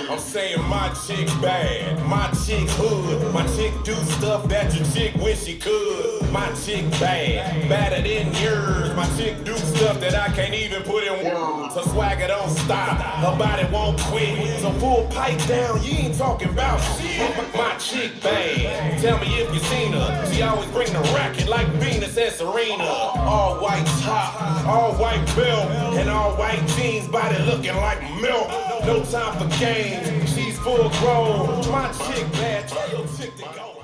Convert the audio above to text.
I'm saying my chick bad, my chick hood, my chick do stuff that your chick wish she could. My chick bad, badder than yours. My chick do stuff that I can't even put in words. Her swagger don't stop, her body won't quit. So full pipe down, you ain't talking about shit. My chick bad, tell me if you seen her. She always bring the racket like Venus and Serena. All white top, all white belt, and all white jeans, body looking like milk. No time for games, she's full grown. My chick bad, tell your chick to go.